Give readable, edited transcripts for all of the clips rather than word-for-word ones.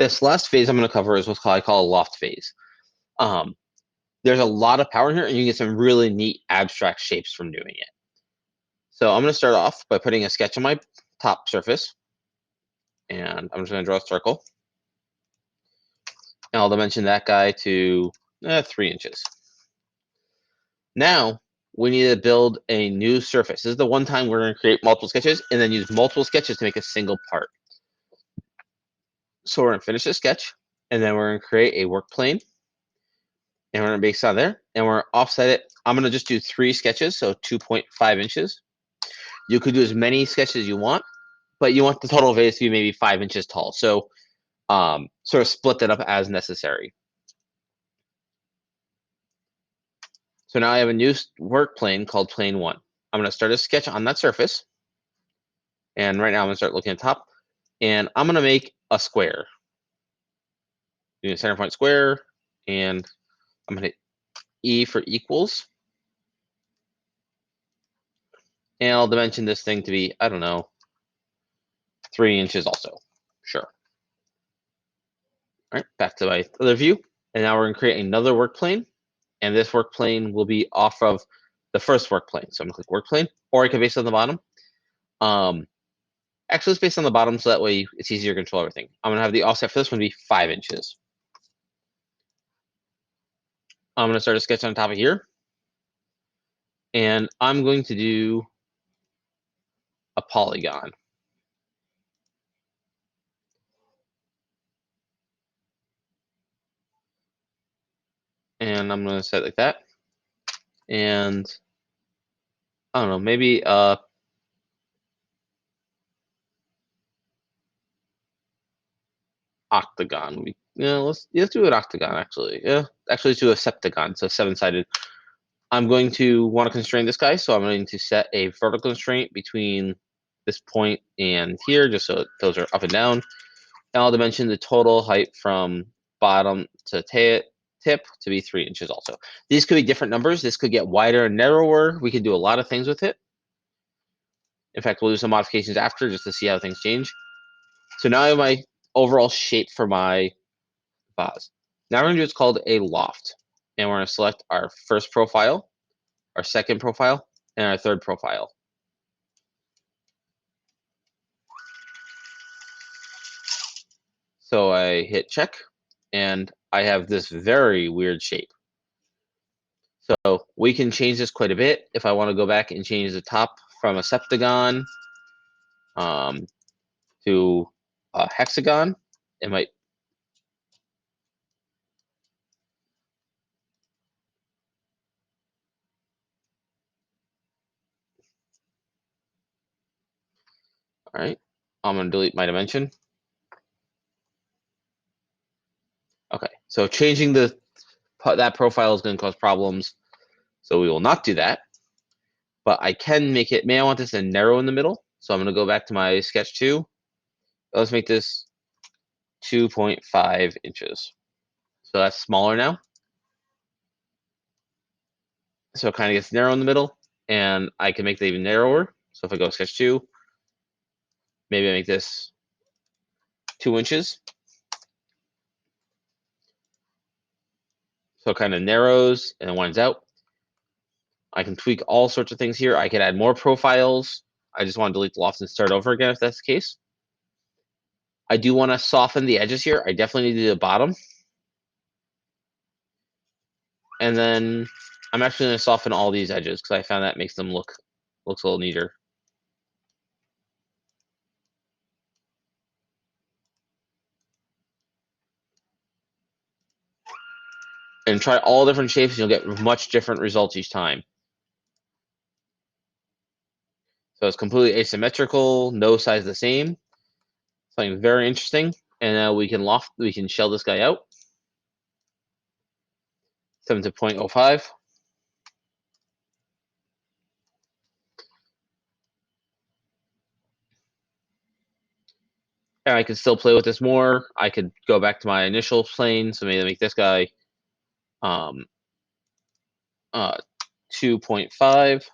This last phase I'm going to cover is what I call a loft phase. There's a lot of power in here, and you get some really neat abstract shapes from doing it. So I'm going to start off by putting a sketch on my top surface, and I'm just going to draw a circle. And I'll dimension that guy to 3 inches. Now we need to build a new surface. This is the one time we're going to create multiple sketches and then use multiple sketches to make a single part. So we're going to finish the sketch, and then we're going to create a work plane, and we're going to base on there, and we're going to offset it. I'm going to just do 3 sketches, so 2.5 inches. You could do as many sketches as you want, but you want the total vase to be maybe 5 inches tall. So sort of split that up as necessary. So now I have a new work plane called plane 1. I'm going to start a sketch on that surface. And right now I'm going to start looking at the top. And I'm going to make a square. Do a center point square. And I'm going to hit E for equals. And I'll dimension this thing to be, I don't know, 3 inches also. Sure. All right, back to my other view. And now we're going to create another work plane. And this work plane will be off of the first work plane. So I'm going to click work plane, or I can base it on the bottom. Actually, it's based on the bottom, so that way it's easier to control everything. I'm going to have the offset for this one be 5 inches. I'm going to start a sketch on top of here. And I'm going to do a polygon. And I'm going to set it like that. And I don't know, maybe octagon. Let's do an octagon actually. Yeah, actually let's do a septagon, so 7-sided. I'm going to want to constrain this guy, so I'm going to set a vertical constraint between this point and here, just so those are up and down. And I'll dimension the total height from bottom to tip to be 3 inches also. These could be different numbers. This could get wider and narrower. We can do a lot of things with it. In fact, we'll do some modifications after just to see how things change. So now I have my overall shape for my vase. Now we're going to do what's called a loft. And we're going to select our first profile, our second profile, and our third profile. So I hit check, and I have this very weird shape. So we can change this quite a bit. If I want to go back and change the top from a septagon to a hexagon, it might. All right, I'm going to delete my dimension. Okay, so changing that profile is going to cause problems, so we will not do that. But I can make it, I want this to narrow in the middle, so I'm going to go back to my sketch 2. Let's make this 2.5 inches. So that's smaller now. So it kind of gets narrow in the middle, and I can make it even narrower. So if I go sketch 2, maybe I make this 2 inches. So it kind of narrows and winds out. I can tweak all sorts of things here. I could add more profiles. I just want to delete the loft and start over again if that's the case. I do want to soften the edges here. I definitely need to do the bottom. And then I'm actually going to soften all these edges because I found that makes them looks a little neater. And try all different shapes, and you'll get much different results each time. So it's completely asymmetrical, no size the same. Something very interesting. And now we can shell this guy out. 7 to 0.05. And I can still play with this more. I could go back to my initial plane, so maybe make this guy 2.5.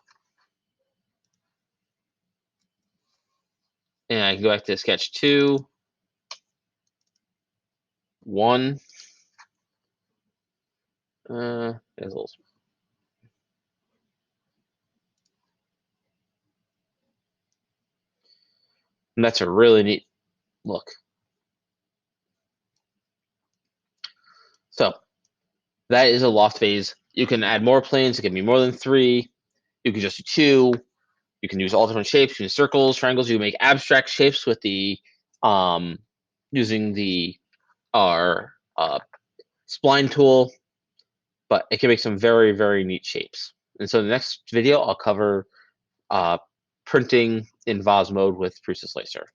And I can go back to sketch 2. one. There's a little. And that's a really neat look. So that is a loft vase. You can add more planes. It can be more than 3. You can just do 2. You can use all different shapes. You can use circles, triangles. You can make abstract shapes with the using the our spline tool, but it can make some very, very neat shapes. And so in the next video, I'll cover printing in Vase mode with Prusa Slicer.